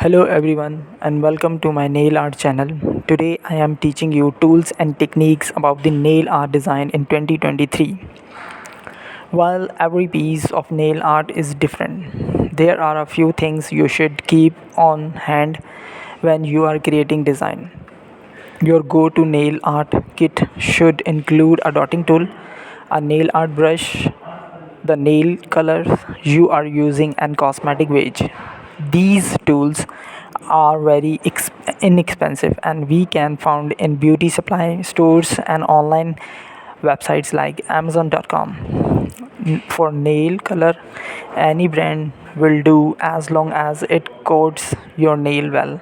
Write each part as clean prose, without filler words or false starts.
Hello everyone and welcome to my nail art channel. Today I am teaching you tools and techniques about the nail art design in 2023. While every piece of nail art is different, there are a few things you should keep on hand when you are creating design. Your go-to nail art kit should include a dotting tool, a nail art brush, the nail colors you are using and cosmetic wedge. These tools are very inexpensive and we can found in beauty supply stores and online websites like amazon.com. For nail color, any brand will do as long as it coats your nail well.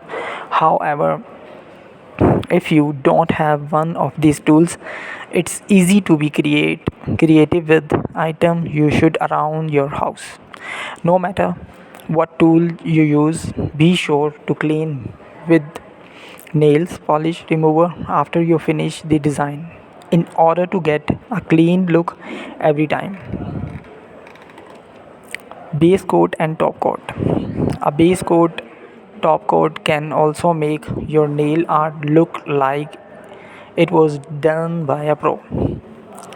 However, if you don't have one of these tools, it's easy to be creative with item you should around your house. No matter what tool you use, be sure to clean with nails polish remover after you finish the design in order to get a clean look every time. Base coat and top coat. A base coat top coat can also make your nail art look like it was done by a pro.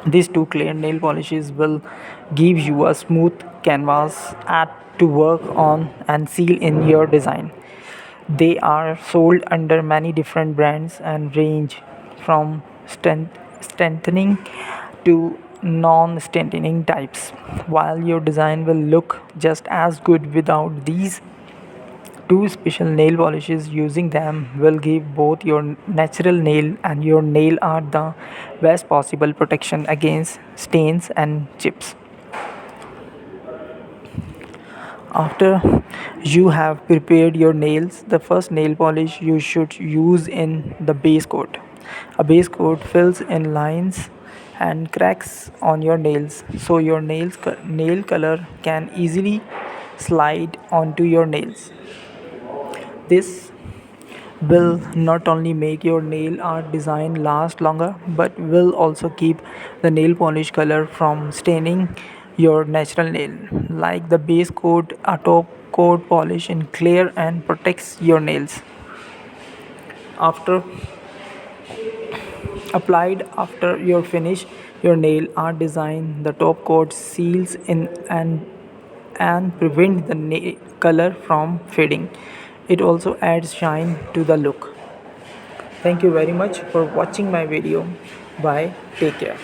These two clear nail polishes will give you a smooth canvas at to work on and seal in your design. They are sold under many different brands and range from strengthening to non-strengthening types. While your design will look just as good without these two special nail polishes, using them will give both your natural nail and your nail art the best possible protection against stains and chips. After you have prepared your nails, the first nail polish you should use in the base coat. A base coat fills in lines and cracks on your nails so your nail color can easily slide onto your nails. This will not only make your nail art design last longer but will also keep the nail polish color from staining your natural nail. Like the base coat, a top coat polish in clear and protects your nails. After applied after your finish your nail art design, the top coat seals in and prevent the color from fading. It also adds shine to the look. Thank you very much for watching my video. Bye. Take care.